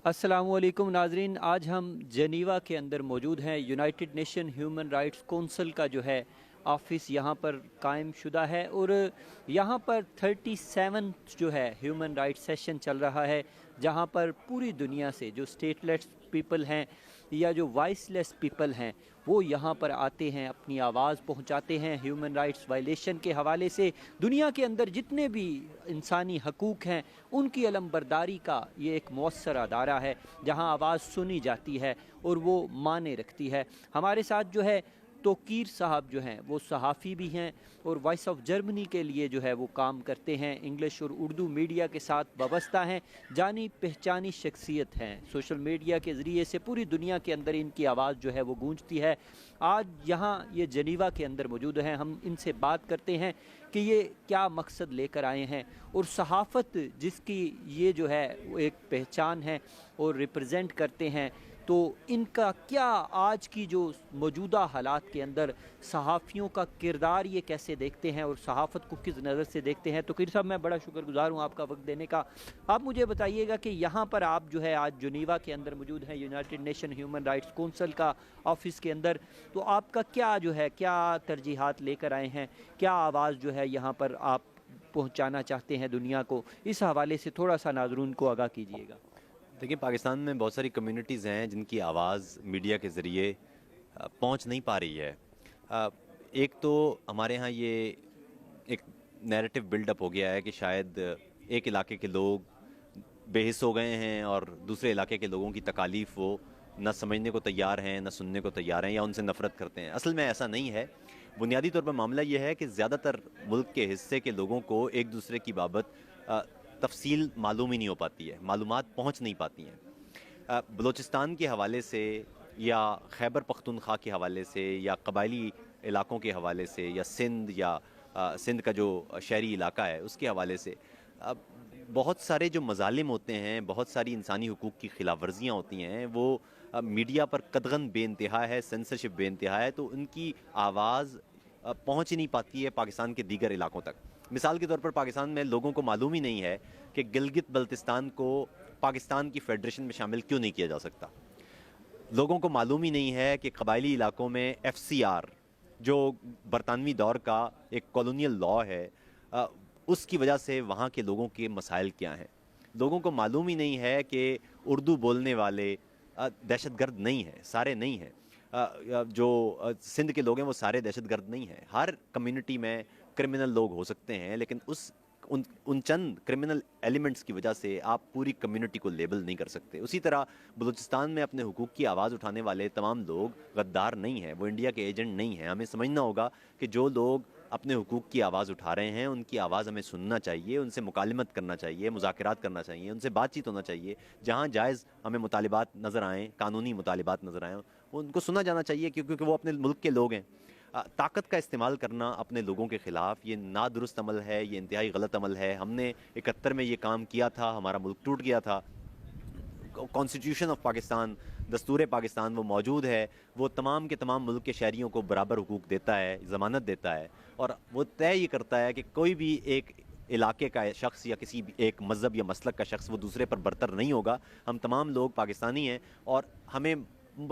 अस्सलामु अलैकुम नाजरीन, आज हम जेनीवा के अंदर मौजूद हैं। United nation human rights council का जो है ऑफिस यहाँ पर कायम शुदा है और यहाँ पर 37 जो है ह्यूमन राइट्स सेशन चल रहा है, जहाँ पर पूरी दुनिया से जो स्टेटलेस पीपल हैं या जो वॉइसलेस पीपल हैं वो यहाँ पर आते हैं, अपनी आवाज़ पहुँचाते हैं ह्यूमन राइट्स वायलेशन के हवाले से। दुनिया के अंदर जितने भी इंसानी हकूक़ हैं उनकी अलमबरदारी का ये एक मौसर अदारा है जहाँ आवाज़ सुनी जाती है और वो माने रखती है। हमारे साथ जो है तोकीर साहब जो हैं वो सहाफ़ी भी हैं और वॉइस ऑफ जर्मनी के लिए जो है वो काम करते हैं, इंग्लिश और उर्दू मीडिया के साथ वाबस्ता हैं, जानी पहचानी शख्सियत हैं। सोशल मीडिया के ज़रिए से पूरी दुनिया के अंदर इनकी आवाज़ जो है वो गूंजती है। आज यहाँ ये जनीवा के अंदर मौजूद हैं, हम इनसे बात करते हैं कि ये क्या मकसद लेकर आए हैं और सहाफ़त जिसकी ये जो है वो एक पहचान है और रिप्रेजेंट करते हैं, तो इनका क्या आज की जो मौजूदा हालात के अंदर सहाफ़ियों का किरदार ये कैसे देखते हैं और सहाफ़त को किस नज़र से देखते हैं। तो किर साहब, मैं बड़ा शुक्रगुज़ार हूँ आपका वक्त देने का। आप मुझे बताइएगा कि यहाँ पर आप जो है आज जेनीवा के अंदर मौजूद हैं, united nation human rights council का ऑफिस के अंदर, तो आपका क्या जो है क्या तरजीहात लेकर आए हैं, क्या आवाज़ जो है यहाँ पर आप पहुँचाना चाहते हैं दुनिया को, इस हवाले से थोड़ा सा नाज़रीन को आगाह कीजिएगा। देखिए, पाकिस्तान में बहुत सारी कम्युनिटीज़ हैं जिनकी आवाज़ मीडिया के ज़रिए पहुंच नहीं पा रही है। एक तो हमारे यहाँ ये एक नैरेटिव बिल्डअप हो गया है कि शायद एक इलाके के लोग बेहिस हो गए हैं और दूसरे इलाके के लोगों की तकालीफ वो न समझने को तैयार हैं, न सुनने को तैयार हैं या उनसे नफ़रत करते हैं। असल में ऐसा नहीं है। बुनियादी तौर पर मामला ये है कि ज़्यादातर मुल्क के हिस्से के लोगों को एक दूसरे की बाबत तफसील मालूम ही नहीं हो पाती है, मालूमात पहुंच नहीं पाती हैं। बलूचिस्तान के हवाले से या खैबर पख्तूनख्वा के हवाले से या कबायली इलाकों के हवाले से या सिंध का जो शहरी इलाका है उसके हवाले से बहुत सारे जो मज़ालिम होते हैं, बहुत सारी इंसानी हुकूक की खिलाफ वर्जियाँ होती हैं, वो मीडिया पर कदगन बेइंतहा है, सेंसरशिप बेइंतहा है, तो उनकी आवाज़ पहुँच ही नहीं पाती है पाकिस्तान के दीगर इलाकों तक। मिसाल के तौर पर पाकिस्तान में लोगों को मालूम ही नहीं है कि गिलगित बल्तिस्तान को पाकिस्तान की फेडरेशन में शामिल क्यों नहीं किया जा सकता। लोगों को मालूम ही नहीं है कि कबायली इलाकों में FCR जो बरतानवी दौर का एक कॉलोनियल लॉ है, उसकी वजह से वहाँ के लोगों के मसाइल क्या हैं। लोगों को मालूम ही नहीं है कि उर्दू बोलने वाले दहशतगर्द नहीं हैं, सारे नहीं हैं। जो सिंध के लोग हैं वो सारे दहशतगर्द नहीं हैं। हर कम्युनिटी में क्रिमिनल लोग हो सकते हैं, लेकिन उन चंद क्रिमिनल एलिमेंट्स की वजह से आप पूरी कम्युनिटी को लेबल नहीं कर सकते। उसी तरह बलूचिस्तान में अपने हुकूक की आवाज़ उठाने वाले तमाम लोग गद्दार नहीं हैं, वो इंडिया के एजेंट नहीं हैं। हमें समझना होगा कि जो लोग अपने हुकूक की आवाज़ उठा रहे हैं उनकी आवाज़ हमें सुनना चाहिए, उनसे मुकालमत करना चाहिए, मुज़ाकरात करना चाहिए, उनसे बातचीत होना चाहिए। जहाँ जायज़ हमें मुतालिबात नज़र आएँ, कानूनी मुतालिबात नज़र आएँ, उनको सुना जाना चाहिए, क्योंकि वो अपने मुल्क के लोग हैं। ताकत का इस्तेमाल करना अपने लोगों के ख़िलाफ़ ये नादुरुस्त अमल है, ये इंतहाई गलत अमल है। हमने 71 में ये काम किया था, हमारा मुल्क टूट गया था। कॉन्स्टिट्यूशन ऑफ पाकिस्तान, दस्तूर पाकिस्तान वो मौजूद है, वो तमाम के तमाम मुल्क के शहरियों को बराबर हुकूक देता है, ज़मानत देता है, और वो तय ये करता है कि कोई भी एक इलाके का शख्स या किसी भी एक मज़हब या मसलक का शख्स वो दूसरे पर बरतर नहीं होगा। हम तमाम लोग पाकिस्तानी हैं और हमें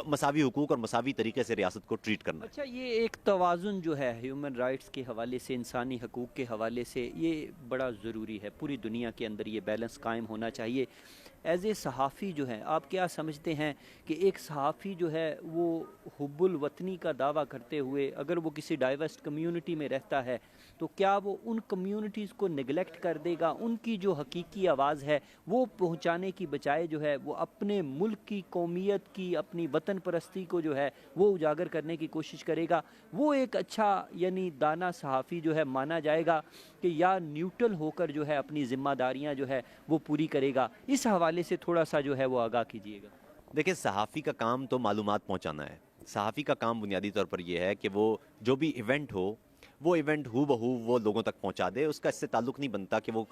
मसावी हुकूक और मसावी तरीके से रियासत को ट्रीट करना। अच्छा, ये एक तवाज़ुन जो है ह्यूमन राइट्स के हवाले से, इंसानी हकूक़ के हवाले से, ये बड़ा ज़रूरी है। पूरी दुनिया के अंदर ये बैलेंस कायम होना चाहिए। एज़ ए सहाफ़ी जो है, आप क्या समझते हैं कि एक सहाफ़ी जो है वो हुब्बुल वतनी का दावा करते हुए अगर वो किसी डाइवर्स कम्युनिटी में रहता है तो क्या वो उन कम्युनिटीज़ को निगलेक्ट कर देगा? उनकी जो हकीकी आवाज़ है वो पहुँचाने की बजाय जो है वो अपने मुल्क की, कौमियत की, अपनी वतन परस्ती को जो है वो उजागर करने की कोशिश करेगा? वो एक अच्छा यानी दाना सहाफ़ी जो है माना जाएगा कि या न्यूट्रल होकर जो है अपनी ज़िम्मेदारियाँ जो है वो पूरी करेगा? इस हवाले से थोड़ा सा जो है वो आगाह कीजिएगा। देखिए, सहाफ़ी का काम तो मालूमात पहुंचाना है। सहाफ़ी का काम बुनियादी तौर पर यह है कि वो जो भी इवेंट हो वो इवेंट हू बहू वो लोगों तक पहुंचा दे। उसका इससे ताल्लुक़ नहीं बनता कि वो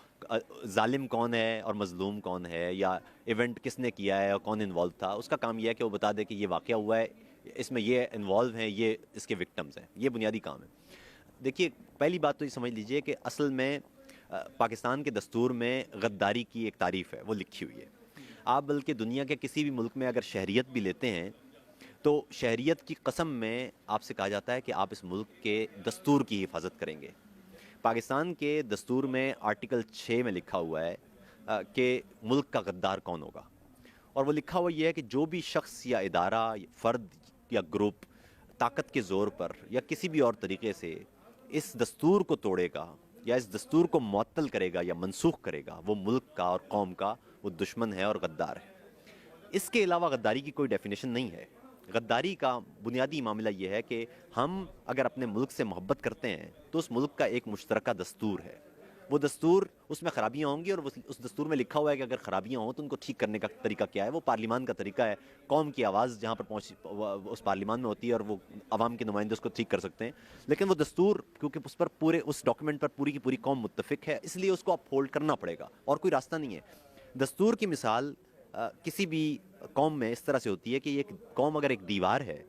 जालिम कौन है और मज़लूम कौन है या इवेंट किसने किया है और कौन इन्वॉल्व था। उसका काम यह है कि वो बता दे कि ये वाक़या हुआ है, इसमें ये इन्वॉल्व हैं, ये इसके विक्टिम्स हैं। ये बुनियादी काम है। देखिए, पहली बात तो ये समझ लीजिए कि असल में पाकिस्तान के दस्तूर में गद्दारी की एक तारीफ़ है, वो लिखी हुई है। آپ بلکہ دنیا کے کسی بھی ملک میں اگر شہریت بھی لیتے ہیں تو شہریت کی قسم میں آپ سے کہا جاتا ہے کہ آپ اس ملک کے دستور کی حفاظت کریں گے. پاکستان کے دستور میں آرٹیکل 6 میں لکھا ہوا ہے کہ ملک کا غدار کون ہوگا, اور وہ لکھا ہوا یہ ہے کہ جو بھی شخص یا ادارہ, فرد یا گروپ طاقت کے زور پر یا کسی بھی اور طریقے سے اس دستور کو توڑے گا یا اس دستور کو معطل کرے گا یا منسوخ کرے گا, وہ ملک کا اور قوم کا وہ دشمن ہے اور غدار ہے. اس کے علاوہ غداری کی کوئی ڈیفینیشن نہیں ہے. غداری کا بنیادی معاملہ یہ ہے کہ ہم اگر اپنے ملک سے محبت کرتے ہیں تو اس ملک کا ایک مشترکہ دستور ہے. وہ دستور, اس میں خرابیاں ہوں گی, اور اس دستور میں لکھا ہوا ہے کہ اگر خرابیاں ہوں تو ان کو ٹھیک کرنے کا طریقہ کیا ہے. وہ پارلیمان کا طریقہ ہے, قوم کی آواز جہاں پر پہنچ اس پارلیمان میں ہوتی ہے اور وہ عوام کے نمائندے اس کو ٹھیک کر سکتے ہیں. لیکن وہ دستور کیونکہ اس پر اس ڈاکیومنٹ پر پوری کی پوری قوم متفق ہے, اس لیے اس کو اپ ہولڈ کرنا پڑے گا, اور کوئی راستہ نہیں ہے. دستور کی مثال کسی بھی قوم میں اس طرح سے ہوتی ہے کہ ایک قوم اگر ایک دیوار ہے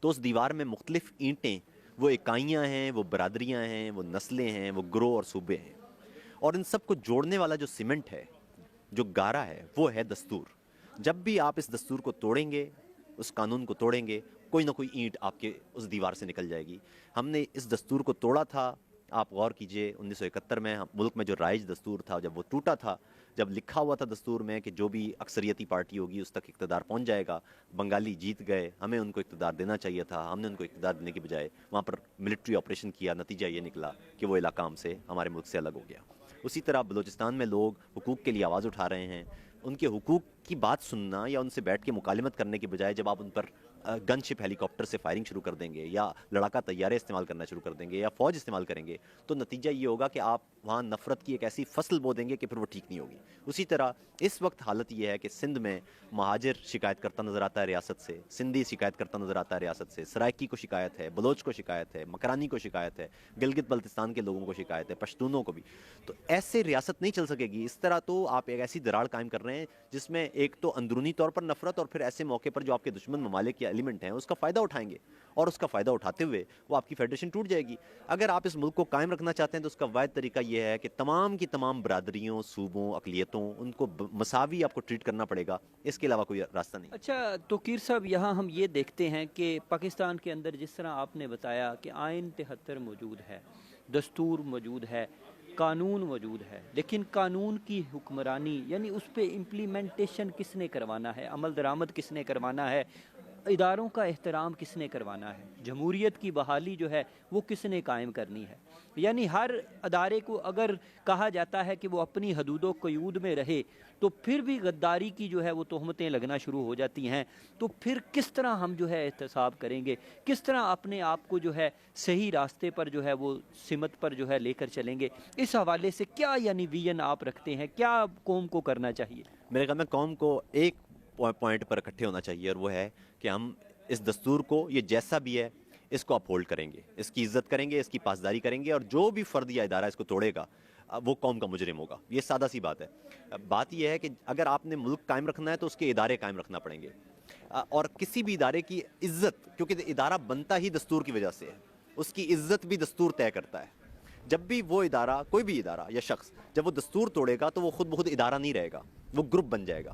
تو اس دیوار میں مختلف اینٹیں, وہ اکائیاں ہیں, وہ برادریاں ہیں, وہ نسلیں ہیں, وہ گروہ اور صوبے ہیں, اور ان سب کو جوڑنے والا جو سیمنٹ ہے, جو گارا ہے, وہ ہے دستور. جب بھی آپ اس دستور کو توڑیں گے, اس قانون کو توڑیں گے, کوئی نہ کوئی اینٹ آپ کے اس دیوار سے نکل جائے گی. ہم نے اس دستور کو توڑا تھا. آپ غور کیجئے 1971 میں ملک میں جو رائج دستور تھا, جب وہ ٹوٹا تھا, جب لکھا ہوا تھا دستور میں کہ جو بھی اکثریتی پارٹی ہوگی اس تک اقتدار پہنچ جائے گا, بنگالی جیت گئے, ہمیں ان کو اقتدار دینا چاہیے تھا, ہم نے ان کو اقتدار دینے کی بجائے وہاں پر ملٹری آپریشن کیا, نتیجہ یہ نکلا کہ وہ علاقہ ہم سے, ہمارے ملک سے الگ ہو گیا. اسی طرح بلوچستان میں لوگ حقوق کے لیے آواز اٹھا رہے ہیں. ان کے حقوق کی بات سننا یا ان سے بیٹھ کے مکالمت کرنے کے بجائے جب آپ ان پر گن شپ ہیلی کاپٹر سے فائرنگ شروع کر دیں گے یا لڑاکا طیارے استعمال کرنا شروع کر دیں گے یا فوج استعمال کریں گے, تو نتیجہ یہ ہوگا کہ آپ وہاں نفرت کی ایک ایسی فصل بو دیں گے کہ پھر وہ ٹھیک نہیں ہوگی. اسی طرح اس وقت حالت یہ ہے کہ سندھ میں مہاجر شکایت کرتا نظر آتا ہے ریاست سے, سندھی شکایت کرتا نظر آتا ہے ریاست سے, سرائکی کو شکایت ہے, بلوچ کو شکایت ہے, مکرانی کو شکایت ہے, گلگت بلتستان کے لوگوں کو شکایت ہے, پشتونوں کو بھی. تو ایسے ریاست نہیں چل سکے گی. اس طرح تو آپ ایک ایسی دراڑ قائم کر رہے ہیں جس میں ایک تو اندرونی طور پر نفرت, اور پھر ایسے موقع پر جو آپ کے دشمن ممالک یا ایلیمنٹ ہیں اس کا فائدہ اٹھائیں گے, اور اس کا فائدہ اٹھاتے ہوئے وہ آپ کی فیڈریشن ٹوٹ جائے گی. اگر آپ اس ملک کو قائم رکھنا چاہتے ہیں تو اس کا واحد طریقہ یہ ہے کہ تمام کی تمام برادریوں, صوبوں, اقلیتوں, ان کو مساوی آپ کو ٹریٹ کرنا پڑے گا. اس کے علاوہ کوئی راستہ نہیں. اچھا توقیر صاحب, یہاں ہم یہ دیکھتے ہیں کہ پاکستان کے اندر جس طرح آپ نے بتایا کہ آئین 73 موجود ہے, دستور موجود ہے, قانون موجود ہے, لیکن قانون کی حکمرانی یعنی اس پہ امپلیمنٹیشن کس نے کروانا ہے, عمل درآمد کس نے کروانا ہے, اداروں کا احترام کس نے کروانا ہے, جمہوریت کی بحالی جو ہے وہ کس نے قائم کرنی ہے. یعنی ہر ادارے کو اگر کہا جاتا ہے کہ وہ اپنی حدود و قیود میں رہے تو پھر بھی غداری کی جو ہے وہ تہمتیں لگنا شروع ہو جاتی ہیں. تو پھر کس طرح ہم جو ہے احتساب کریں گے, کس طرح اپنے آپ کو جو ہے صحیح راستے پر جو ہے وہ سمت پر جو ہے لے کر چلیں گے. اس حوالے سے کیا یعنی ویژن آپ رکھتے ہیں, کیا قوم کو کرنا چاہیے؟ میرے خیال میں قوم کو ایک پوائنٹ پر اکٹھے ہونا چاہیے, اور وہ ہے کہ ہم اس دستور کو, یہ جیسا بھی ہے, اس کو اپ ہولڈ کریں گے, اس کی عزت کریں گے, اس کی پاسداری کریں گے, اور جو بھی فرد یا ادارہ اس کو توڑے گا وہ قوم کا مجرم ہوگا. یہ سادہ سی بات ہے. بات یہ ہے کہ اگر آپ نے ملک قائم رکھنا ہے تو اس کے ادارے قائم رکھنا پڑیں گے, اور کسی بھی ادارے کی عزت, کیونکہ ادارہ بنتا ہی دستور کی وجہ سے ہے, اس کی عزت بھی دستور طے کرتا ہے. جب بھی وہ ادارہ, کوئی بھی ادارہ یا شخص جب وہ دستور توڑے گا تو وہ خود بخود ادارہ نہیں رہے گا, وہ گروپ بن جائے گا.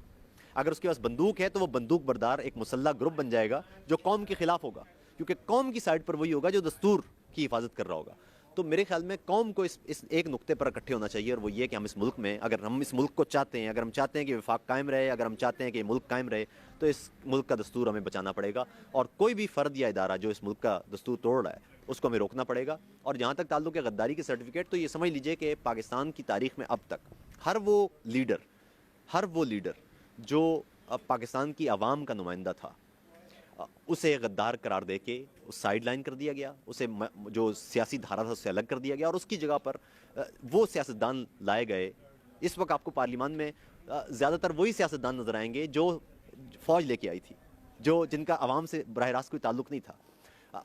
اگر اس کے پاس بندوق ہے تو وہ بندوق بردار ایک مسلح گروپ بن جائے گا جو قوم کے خلاف ہوگا, کیونکہ قوم کی سائڈ پر وہی ہوگا جو دستور کی حفاظت کر رہا ہوگا. تو میرے خیال میں قوم کو اس ایک نقطے پر اکٹھے ہونا چاہیے, اور وہ یہ کہ ہم اس ملک میں, اگر ہم اس ملک کو چاہتے ہیں, اگر ہم چاہتے ہیں کہ وفاق قائم رہے, اگر ہم چاہتے ہیں کہ ملک قائم رہے, تو اس ملک کا دستور ہمیں بچانا پڑے گا. اور کوئی بھی فرد یا ادارہ جو اس ملک کا دستور توڑ رہا ہے اس کو ہمیں روکنا پڑے گا. اور جہاں تک تعلق ہے غداری کے سرٹیفکیٹ, تو یہ سمجھ لیجئے کہ پاکستان کی تاریخ میں اب تک ہر وہ لیڈر جو پاکستان کی عوام کا نمائندہ تھا, اسے غدار قرار دے کے اس سائیڈ لائن کر دیا گیا, اسے جو سیاسی دھارا تھا اس سے الگ کر دیا گیا, اور اس کی جگہ پر وہ سیاستدان لائے گئے. اس وقت آپ کو پارلیمان میں زیادہ تر وہی سیاستدان نظر آئیں گے جو فوج لے کے آئی تھی, جن کا عوام سے براہ راست کوئی تعلق نہیں تھا.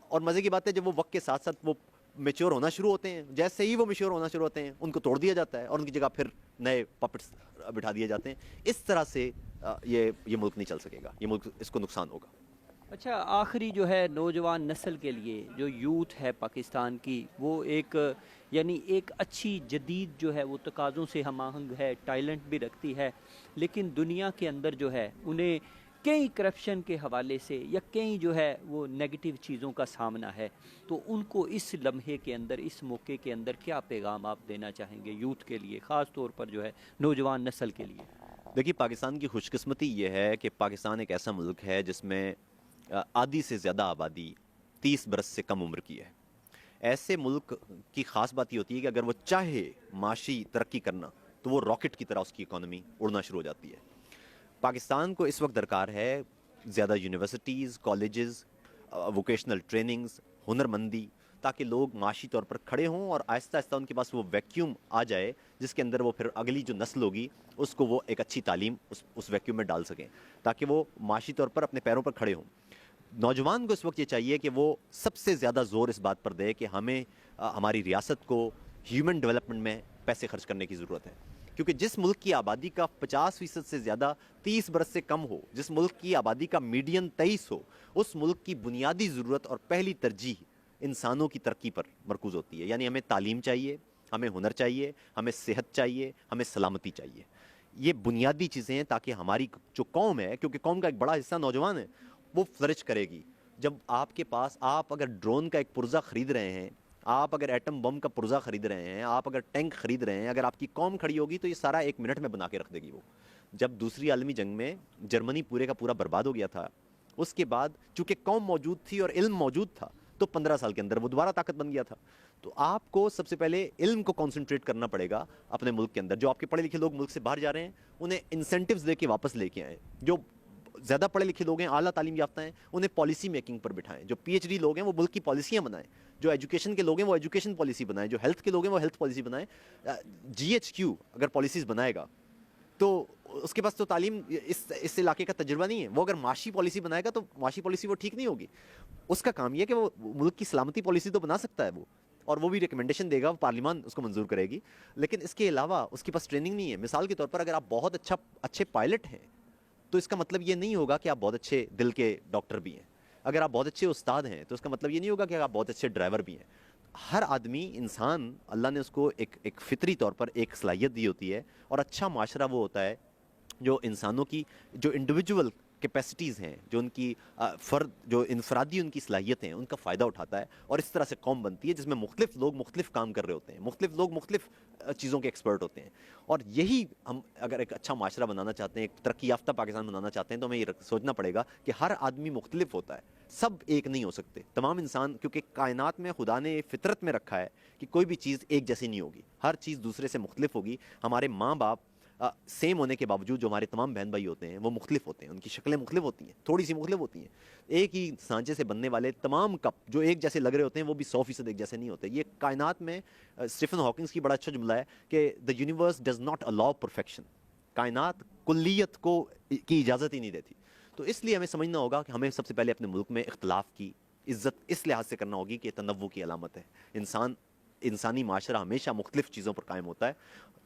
اور مزے کی بات ہے, جب وہ وقت کے ساتھ ساتھ وہ میچور ہونا شروع ہوتے ہیں, جیسے ہی وہ میچور ہونا شروع ہوتے ہیں ان کو توڑ دیا جاتا ہے, اور ان کی جگہ پھر نئے پپٹس بٹھا دیے جاتے ہیں. اس طرح سے یہ ملک نہیں چل سکے گا, یہ ملک, اس کو نقصان ہوگا. اچھا, آخری جو ہے نوجوان نسل کے لیے جو یوتھ ہے پاکستان کی, وہ ایک यानी एक अच्छी जदीद जो है वो तकाज़ों से हम आहंग है, टैलेंट भी रखती है, लेकिन दुनिया के अंदर जो है उन्हें कई करप्शन के हवाले से या कई जो है वो नेगेटिव चीज़ों का सामना है। तो उनको इस लम्हे के अंदर, इस मौके के अंदर क्या पैगाम आप देना चाहेंगे यूथ के लिए, ख़ास तौर पर जो है नौजवान नस्ल के लिए? देखिए, पाकिस्तान की खुशकिस्मती ये है कि पाकिस्तान एक ऐसा मुल्क है जिसमें आधी से ज़्यादा आबादी 30 बरस से कम उम्र की है। ऐसे मुल्क की ख़ास बात ये होती है कि अगर वो चाहे माशी तरक्की करना तो वो रॉकेट की तरह उसकी इकॉनमी उड़ना शुरू हो जाती है। पाकिस्तान को इस वक्त दरकार है ज़्यादा यूनिवर्सिटीज़, कॉलेजेस, वोकेशनल ट्रेनिंग्स, हुनरमंदी, ताकि लोग माशी तौर पर खड़े हों और आहिस्ता आहिस्ता उनके पास वो वैक्यूम आ जाए जिसके अंदर वो फिर अगली जो नस्ल होगी उसको वो एक अच्छी तालीम उस वैक्यूम में डाल सकें, ताकि वो माशी तौर पर अपने पैरों पर खड़े हों। नौजवान को इस वक्त ये चाहिए कि वो सबसे ज़्यादा ज़ोर इस बात पर दे कि हमें हमारी रियासत को ह्यूमन डेवलपमेंट में पैसे खर्च करने की ज़रूरत है, क्योंकि जिस मुल्क की आबादी का 50% से ज़्यादा 30 बरस से कम हो, जिस मुल्क की आबादी का मीडियन 23 हो, उस मुल्क की बुनियादी ज़रूरत और पहली तरजीह इंसानों की तरक्की पर मरकूज़ होती है। यानी हमें तालीम चाहिए, हमें हुनर चाहिए, हमें सेहत चाहिए, हमें सलामती चाहिए। ये बुनियादी चीज़ें हैं ताकि हमारी जो कौम है, क्योंकि कौम का एक बड़ा हिस्सा नौजवान है, वो फ्लरिश करेगी। जब आपके पास, आप अगर ड्रोन का एक पुर्जा ख़रीद रहे हैं, आप अगर एटम बम का पुर्जा ख़रीद रहे हैं, आप अगर टैंक ख़रीद रहे हैं, अगर आपकी कौम खड़ी होगी तो ये सारा 1 मिनट में बना के रख देगी वो। जब दूसरी आलमी जंग में जर्मनी पूरे का पूरा बर्बाद हो गया था, उसके बाद चूँकि कौम मौजूद थी और इल्म मौजूद था, तो 15 साल के अंदर वो दोबारा ताकत बन गया था। तो आपको सबसे पहले इल्म को कॉन्सेंट्रेट करना पड़ेगा अपने मुल्क के अंदर। जो आपके पढ़े लिखे लोग मुल्क से बाहर जा रहे हैं, उन्हें इंसेंटिव्स दे के वापस लेके आएँ। जो ज़्यादा पढ़े लिखे लोग हैं, आला तालीम याफ्ता हैं, उन्हें पॉलिसी मेकिंग पर बिठाएं। जो PhD लोग हैं वो मुल्क की पॉलिसियाँ बनाएं। जो एजुकेशन के लोग हैं वो एजुकेशन पॉलिसी बनाएं। जो हेल्थ के लोग हैं वो हेल्थ पॉलिसी बनाएं। GHQ अगर पॉलिसीज़ बनाएगा तो उसके पास तो तालीम इस इलाके का तजुर्बा नहीं है। वो अगर माशी पॉलिसी बनाएगा तो माशी पॉलिसी वो ठीक नहीं होगी। उसका काम ये है कि वो मुल्क की सलामती पॉलिसी तो बना सकता है वो, और वो भी रिकमेंडेशन देगा, पार्लियामान उसको मंजूर करेगी, लेकिन इसके अलावा उसके पास ट्रेनिंग नहीं है। मिसाल के तौर पर अगर आप बहुत अच्छे पायलट हैं तो इसका मतलब ये नहीं होगा कि आप बहुत अच्छे दिल के डॉक्टर भी हैं। अगर आप बहुत अच्छे उस्ताद हैं तो इसका मतलब ये नहीं होगा कि आप बहुत अच्छे ड्राइवर भी हैं। हर आदमी, इंसान, अल्लाह ने उसको एक फितरी तौर पर एक सलाहियत दी होती है, और अच्छा माशरा वो होता है जो इंसानों की जो इंडिविजुअल कैपेसिटीज़ हैं, जो उनकी फ़र्द, जो इनफरादी उनकी सलाहियत हैं, उनका फ़ायदा उठाता है, और इस तरह से कौम बनती है जिसमें मुख्तलिफ लोग मुख्तलिफ काम कर रहे होते हैं, मुख्तलिफ लोग मुख्तलिफ चीज़ों के एक्सपर्ट होते हैं। और यही हम अगर एक अच्छा माशरा बनाना चाहते हैं, एक तरक्की याफ्ता पाकिस्तान बनाना चाहते हैं, तो हमें ये सोचना पड़ेगा कि हर आदमी मुख्तलिफ होता है, सब एक नहीं हो सकते तमाम इंसान, क्योंकि कायनात में खुदा ने फितरत में रखा है कि कोई भी चीज़ एक जैसी नहीं होगी, हर चीज़ दूसरे से मुख्तलिफ होगी। हमारे माँ बाप सेम होने के बावजूद जो हमारे तमाम बहन भाई होते हैं वो मुख्तलिफ होते हैं, उनकी शक्लें मुख्तलिफ होती हैं, थोड़ी सी मुख्तलिफ होती हैं। एक ही सांचे से बनने वाले तमाम कप जो एक जैसे लग रहे होते हैं वो भी 100% एक जैसे नहीं होते। ये कायनात में स्टीफन हॉकिंग्स की बड़ा अच्छा जुमला है कि the universe does not allow perfection. कायनात कुल्लियत को की इजाज़त ही नहीं देती। तो इसलिए हमें समझना होगा कि हमें सबसे पहले अपने मुल्क में इख्तलाफ की इज़्ज़त इस लिहाज से करना होगी कि तनव्वु की अलामत है। इंसानी माशरा हमेशा मुख्तलिफ चीज़ों पर कायम होता है।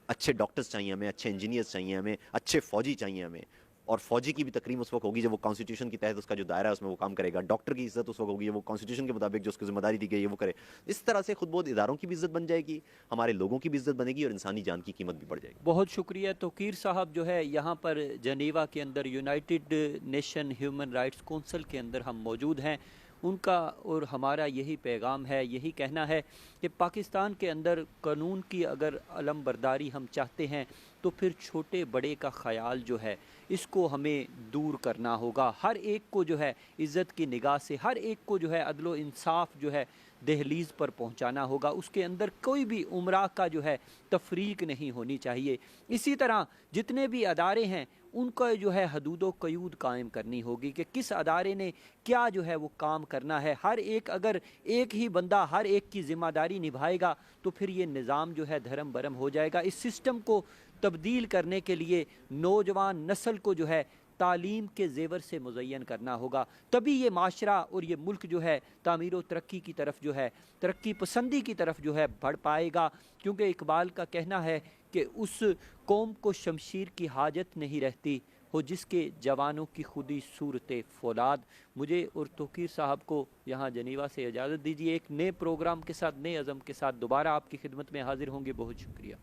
अच्छे डॉक्टर्स चाहिए हमें, अच्छे इंजीनियर्स चाहिए हमें, अच्छे फ़ौजी चाहिए हमें, और फ़ौजी की भी तकरीम उस वक्त होगी जब वो कॉन्स्टिट्यूशन के तहत उसका जो दायरा है उसमें वो काम करेगा। डॉक्टर की इज़्ज़त उस वक्त होगी जब वो कॉन्स्टिट्यूशन के मुताबिक जो उसकी ज़िम्मेदारी दी गई है वो करे। इस तरह से खुद बहुत इदारों की भी इज़्ज़त बन जाएगी, हमारे लोगों की भी इज़्ज़त बनेगी, और इंसानी जान की कीमत भी बढ़ जाएगी। बहुत शुक्रिया। तौकीर साहब जो है यहाँ पर जनीवा के अंदर United nation human rights council के अंदर हम मौजूद हैं। उनका और हमारा यही पैगाम है, यही कहना है कि पाकिस्तान के अंदर कानून की अगर अलमबरदारी हम चाहते हैं तो फिर छोटे बड़े का ख़याल जो है इसको हमें दूर करना होगा। हर एक को जो है इज़्ज़त की निगाह से, हर एक को जो है अदलो इंसाफ जो है दहलीज़ पर पहुंचाना होगा। उसके अंदर कोई भी उम्रा का जो है तफरीक नहीं होनी चाहिए। इसी तरह जितने भी अदारे हैं उनका जो है हदूदो क़यूद कायम करनी होगी कि किस अदारे ने क्या जो है वो काम करना है। हर एक, अगर एक ही बंदा हर एक की ज़िम्मेदारी निभाएगा तो फिर ये निज़ाम जो है धर्म बरम हो जाएगा। इस सिस्टम को तब्दील करने के लिए नौजवान नस्ल को जो है तालीम के ज़ेवर से मुज़य्यन करना होगा, तभी ये माशरा और ये मुल्क जो है तामीर व तरक्की की तरफ जो है, तरक्की पसंदी की तरफ जो है बढ़ पाएगा। क्योंकि इकबाल का कहना है कि उस कौम को शमशीर की हाजत नहीं रहती, ہو جس کے جوانوں کی خودی صورت فولاد. مجھے اور توقیر صاحب کو یہاں جنیوا سے اجازت دیجیے. ایک نئے پروگرام کے ساتھ، نئے عزم کے ساتھ دوبارہ آپ کی خدمت میں حاضر ہوں گے. بہت شکریہ.